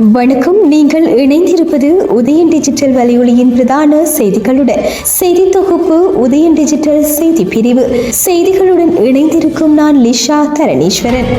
வணக்கம். நீங்கள் இணைந்திருப்பது உதயன் டிஜிட்டல் வலையொலியின் பிரதான செய்திகளுடன். செய்தி தொகுப்பு உதயன் டிஜிட்டல் செய்தி பிரிவு. செய்திகளுடன் இணைந்திருக்கும் நான் லிஷா தரணீஸ்வரன்.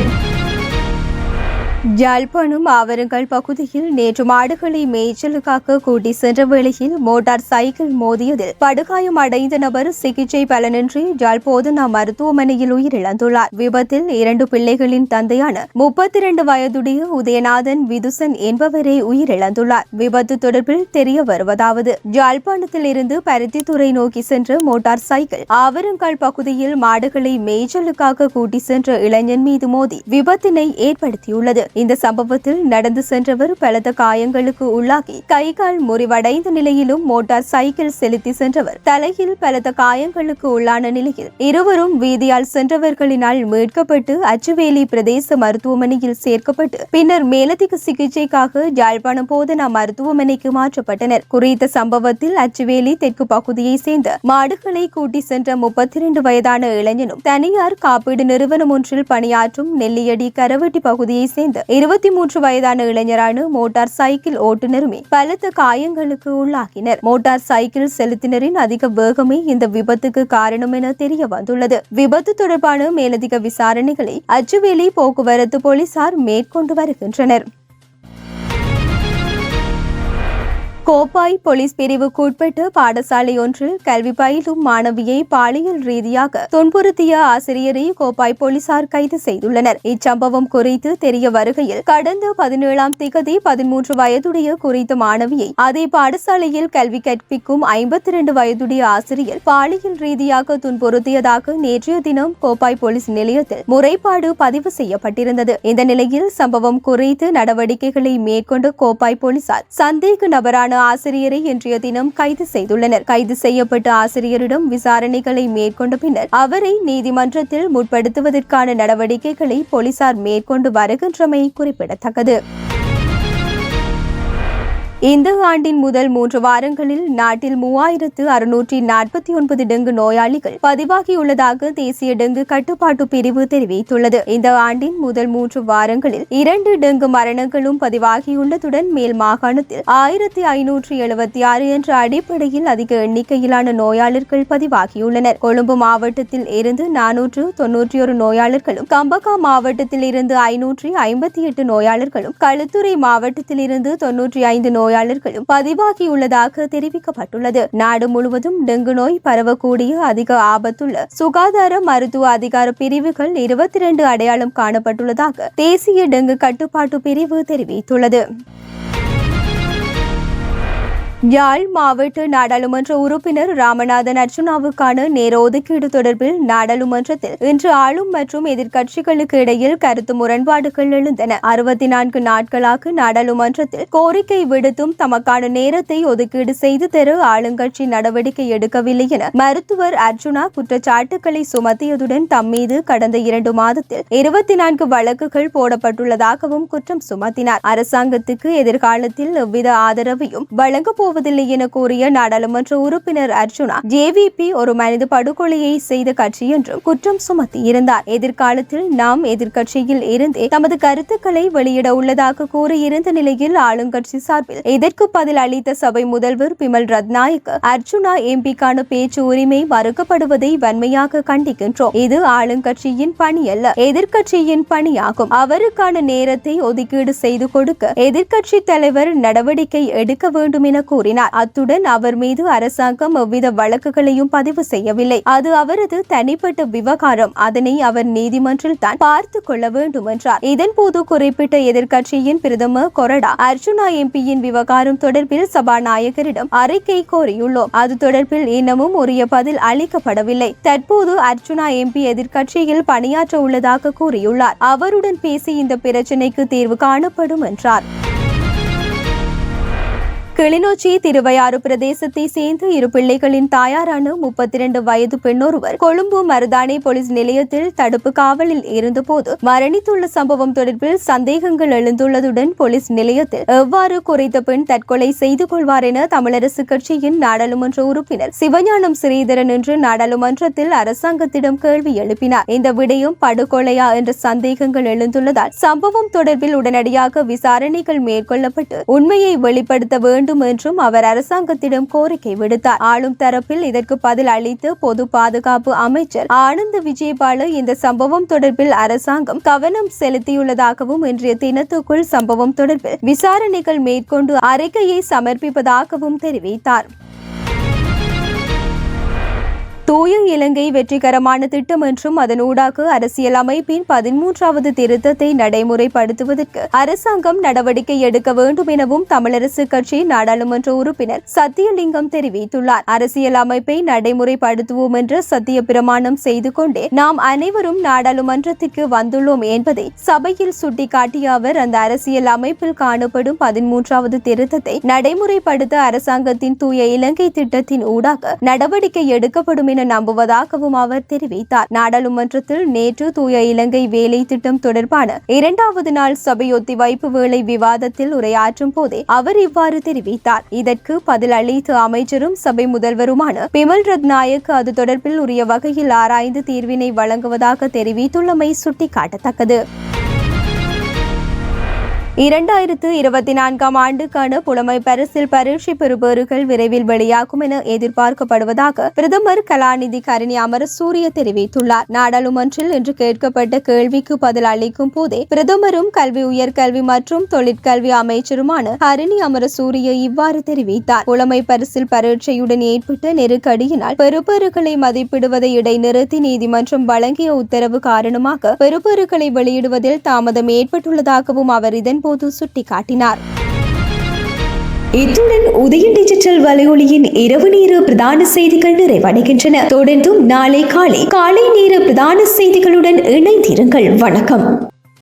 யாழ்ப்பாணம் ஆவரங்கால் பகுதியில் நேற்று மாடுகளை மேய்ச்சலுக்காக கூட்டி சென்ற வேளையில் மோட்டார் சைக்கிள் மோதியதில் படுகாயம் அடைந்த நபர் சிகிச்சை பலனின்றி யாழ் போதனா மருத்துவமனையில் உயிரிழந்துள்ளார். விபத்தில் 2 பிள்ளைகளின் தந்தையான 32 வயதுடைய உதயநாதன் விதுசன் என்பவரே உயிரிழந்துள்ளார். விபத்து தொடர்பில் தெரிய வருவதாவது, யாழ்ப்பாணத்தில் இருந்து பருத்தித்துறை நோக்கி சென்ற மோட்டார் சைக்கிள் ஆவரங்கால் பகுதியில் மாடுகளை மேய்ச்சலுக்காக கூட்டி சென்ற இளைஞன் மீது மோதி விபத்தினை ஏற்படுத்தியுள்ளது. இந்த சம்பவத்தில் நடந்து சென்றவர் பலத்த காயங்களுக்கு உள்ளாகி கை கால் முறிவடைந்த நிலையிலும் மோட்டார் சைக்கிள் செலுத்தி சென்றவர் தலையில் பலத்த காயங்களுக்கு உள்ளான நிலையில் இருவரும் வீதியால் சென்றவர்களினால் மீட்கப்பட்டு அச்சுவேலி பிரதேச மருத்துவமனையில் சேர்க்கப்பட்டு பின்னர் மேலதிக சிகிச்சைக்காக யாழ்ப்பாணம் போதனா மருத்துவமனைக்கு மாற்றப்பட்டனர். குறித்த சம்பவத்தில் அச்சுவேலி தெற்கு பகுதியை சேர்ந்த மாடுகளை கூட்டி சென்ற 32 வயதான இளைஞனும் தனியார் காப்பீடு நிறுவனம் ஒன்றில் பணியாற்றும் நெல்லியடி கரவட்டி பகுதியை சேர்ந்த 23 வயதான இளைஞரான மோட்டார் சைக்கிள் ஓட்டுநருமே பலத்த காயங்களுக்கு உள்ளாகினர். மோட்டார் சைக்கிள் செலுத்தினரின் அதிக வேகமே இந்த விபத்துக்கு காரணம் என தெரிய வந்துள்ளது. விபத்து தொடர்பான மேலதிக விசாரணைகளை அச்சுவேலி போக்குவரத்து போலீசார் மேற்கொண்டு வருகின்றனர். கோப்பாய் போலீஸ் பிரிவுக்கு உட்பட்ட பாடசாலை ஒன்றில் கல்வி பயிலும் மாணவியை பாலியல் ரீதியாக துன்புறுத்திய ஆசிரியரை கோப்பாய் போலீசார் கைது செய்துள்ளனர். இச்சம்பவம் குறித்து தெரிய வருகையில் கடந்த 17ஆம் திகதி 13 வயதுடைய குறித்த மாணவியை அதே பாடசாலையில் கல்வி கற்பிக்கும் 52 வயதுடைய ஆசிரியர் பாலியல் ரீதியாக துன்புறுத்தியதாக நேற்றைய தினம் கோப்பாய் போலீஸ் நிலையத்தில் முறைப்பாடு பதிவு செய்யப்பட்டிருந்தது. இந்த நிலையில் சம்பவம் குறித்து நடவடிக்கைகளை மேற்கொண்ட கோப்பாய் போலீசார் சந்தேக நபரான ஆசிரியரை இன்றைய தினம் கைது செய்துள்ளனர். கைது செய்யப்பட்ட ஆசிரியரிடம் விசாரணைகளை மேற்கொண்ட பின்னர் அவரை நீதிமன்றத்தில் முற்படுத்துவதற்கான நடவடிக்கைகளை போலீசார் மேற்கொண்டு வருகின்றமை குறிப்பிடத்தக்கது. இந்த ஆண்டின் முதல் 3 வாரங்களில் நாட்டில் 3649 டெங்கு நோயாளிகள் பதிவாகியுள்ளதாக தேசிய டெங்கு கட்டுப்பாட்டு பிரிவு தெரிவித்துள்ளது. இந்த ஆண்டின் முதல் 3 வாரங்களில் 2 டெங்கு மரணங்களும் பதிவாகியுள்ளதுடன் மேல் மாகாணத்தில் 1576 என்ற அடிப்படையில் அதிக எண்ணிக்கையிலான நோயாளர்கள் பதிவாகியுள்ளனர். கொழும்பு மாவட்டத்தில் இருந்து 491 நோயாளர்களும், கம்பகா மாவட்டத்தில் இருந்து 558 நோயாளர்களும், களுத்துறை மாவட்டத்தில் இருந்து 95 நோயாளர்களும் பதிவாகியுள்ளதாக தெரிவிக்கப்பட்டுள்ளது. நாடு முழுவதும் டெங்கு நோய் பரவக்கூடிய அதிக ஆபத்துள்ள சுகாதார மருத்துவ அதிகார பிரிவுகள் 22 அடையாளம் காணப்பட்டுள்ளதாக தேசிய டெங்கு கட்டுப்பாட்டு பிரிவு தெரிவித்துள்ளது. யாழ் மாவட்ட நாடாளுமன்ற உறுப்பினர் ராமநாதன் அர்ச்சுனாவுக்கான நேர ஒதுக்கீடு தொடர்பில் நாடாளுமன்றத்தில் இன்று ஆளும் மற்றும் எதிர்க்கட்சிகளுக்கு இடையில் கருத்து முரண்பாடுகள் எழுந்தன. 64 நாட்களாக நாடாளுமன்றத்தில் கோரிக்கை விடுத்தும் தமக்கான நேரத்தை ஒதுக்கீடு செய்து தர ஆளுங்கட்சி நடவடிக்கை எடுக்கவில்லை என மருத்துவர் அர்ச்சுனா குற்றச்சாட்டுக்களை சுமத்தியதுடன் தம் மீது கடந்த 2 மாதத்தில் 24 வழக்குகள் போடப்பட்டுள்ளதாகவும் குற்றம் சுமத்தினார். அரசாங்கத்துக்கு எதிர்காலத்தில் எவ்வித ஆதரவையும் வழங்கப்போவதில்லை என கூறிய நாடாளுமன்ற உறுப்பினர் அர்ச்சுனா ஜேவிபி ஒரு மனித படுகொலையை செய்த கட்சி என்றும் குற்றம் சுமத்தியிருந்தார். எதிர்காலத்தில் நாம் எதிர்க்கட்சியில் இருந்தே தமது கருத்துக்களை வெளியிட உள்ளதாக கூறியிருந்த நிலையில் ஆளுங்கட்சி சார்பில் இதற்கு பதில் அளித்த சபை முதல்வர் பிமல் ரத்நாயக்க அர்ச்சுனா எம்பிக்கான பேச்சு உரிமை மறுக்கப்படுவதை வன்மையாக கண்டிக்கின்றோம். இது ஆளுங்கட்சியின் பணி அல்ல, எதிர்க்கட்சியின் பணியாகும். அவருக்கான நேரத்தை ஒதுக்கீடு செய்து கொடுக்க எதிர்க்கட்சி தலைவர் நடவடிக்கை எடுக்க வேண்டும் என கூறினார். அத்துடன் அவர் மீது அரசாங்கம் எவ்வித வழக்குகளையும் பதிவு செய்யவில்லை. அது அவரது தனிப்பட்ட விவகாரம். அதனை அவர் நீதிமன்றில் தான் பார்த்து கொள்ள வேண்டும் என்றார். இதன்போது குறிப்பிட்ட எதிர்க்கட்சியின் பிரதம கொறடா அர்ச்சுனா எம்பியின் விவகாரம் தொடர்பில் சபாநாயகரிடம் அறிக்கை கோரியுள்ளோம். அது தொடர்பில் இன்னமும் உரிய பதில் அளிக்கப்படவில்லை. தற்போது அர்ச்சுனா எம்பி எதிர்க்கட்சியில் பணியாற்ற உள்ளதாக கூறியுள்ளார். அவருடன் பேசி இந்த பிரச்சினைக்கு தீர்வு காணப்படும் என்றார். கிளிநொச்சி திருவையாறு பிரதேசத்தை சேர்ந்த இரு பிள்ளைகளின் தாயாரான 32 வயது பெண்ணொருவர் கொழும்பு மருதானை போலீஸ் நிலையத்தில் தடுப்பு காவலில் இருந்தபோது மரணித்துள்ள சம்பவம் தொடர்பில் சந்தேகங்கள் எழுந்துள்ளதுடன் போலீஸ் நிலையத்தில் எவ்வாறு குறைத்த பெண் தற்கொலை செய்து கொள்வார் என தமிழரசு கட்சியின் நாடாளுமன்ற உறுப்பினர் சிவஞானம் ஸ்ரீதரன் இன்று நாடாளுமன்றத்தில் அரசாங்கத்திடம் கேள்வி எழுப்பினார். இந்த விடயம் படுகொலையா என்ற சந்தேகங்கள் எழுந்துள்ளதால் சம்பவம் தொடர்பில் உடனடியாக விசாரணைகள் மேற்கொள்ளப்பட்டு உண்மையை வெளிப்படுத்த வேண்டும் என்றும் அவர் அரசாங்கத்திடம் கோரிக்கை விடுத்தார். ஆளும் தரப்பில் இதற்கு பதில் அளித்து பொது பாதுகாப்பு அமைச்சர் ஆனந்த விஜயபால இந்த சம்பவம் தொடர்பில் அரசாங்கம் கவனம் செலுத்தியுள்ளதாகவும் இன்றைய தினத்துக்குள் சம்பவம் தொடர்பில் விசாரணைகள் மேற்கொண்டு அறிக்கையை சமர்ப்பிப்பதாகவும் தெரிவித்தார். தூய இலங்கை வெற்றிகரமான திட்டம் என்றும் அதனூடாக அரசியல் அமைப்பின் 13வது திருத்தத்தை நடைமுறைப்படுத்துவதற்கு அரசாங்கம் நடவடிக்கை எடுக்க வேண்டும் எனவும் தமிழரசு கட்சி நாடாளுமன்ற உறுப்பினர் சத்தியலிங்கம் தெரிவித்துள்ளார். அரசியல் அமைப்பை நடைமுறைப்படுத்துவோம் என்ற சத்திய பிரமாணம் செய்து கொண்டே நாம் அனைவரும் நாடாளுமன்றத்திற்கு வந்துள்ளோம் என்பதை சபையில் சுட்டிக்காட்டிய அவர் அந்த அரசியல் அமைப்பில் காணப்படும் 13வது திருத்தத்தை நடைமுறைப்படுத்த அரசாங்கத்தின் தூய இலங்கை திட்டத்தின் ஊடாக நடவடிக்கை எடுக்கப்படும் என நம்புவதாகவும் அவர் தெரிவித்தார். நாடாளுமன்றத்தில் நேற்று தூய இலங்கை வேலை திட்டம் தொடர்பான 2வது நாள் சபை ஒத்திவைப்பு வேளை விவாதத்தில் உரையாற்றும் போதே அவர் இவ்வாறு தெரிவித்தார். இதற்கு பதில் அளித்த அமைச்சரும் சபை முதல்வருமான பிமல் ரத்நாயக் அது தொடர்பில் உரிய வகையில் ஆராய்ந்து தீர்வினை வழங்குவதாக தெரிவித்துள்ளமை சுட்டிக்காட்டத்தக்கது. 2024 ஆண்டுக்கான புலமை பரிசில் பரீட்சை பெறுபவர்கள் விரைவில் வெளியாகும் என எதிர்பார்க்கப்படுவதாக பிரதமர் கலாநிதி கருணி அமரசூரிய தெரிவித்துள்ளார். நாடாளுமன்றில் இன்று கேட்கப்பட்ட கேள்விக்கு பதில் அளிக்கும் போதே பிரதமரும் கல்வி உயர்கல்வி மற்றும் தொழிற்கல்வி அமைச்சருமான கருணி அமரசூரிய இவ்வாறு தெரிவித்தார். புலமை பரிசில் பரீட்சையுடன் ஏற்பட்ட நெருக்கடியினால் பெறுபவர்களை மதிப்பிடுவதை இடைநிறுத்தி நீதிமன்றம் வழங்கிய உத்தரவு காரணமாக பெறுபவர்களை வெளியிடுவதில் தாமதம் ஏற்பட்டுள்ளதாகவும் அவர் இதன் போது சுட்டிக்காட்டினார். இத்துடன் உதயம் டிஜிட்டல் வலையொலியின் இரவு நேர பிரதான செய்திகள் நிறைவடைகின்றன. தொடர்ந்தும் நாளை காலை நேர பிரதான செய்திகளுடன் இணைந்திருங்கள். வணக்கம்.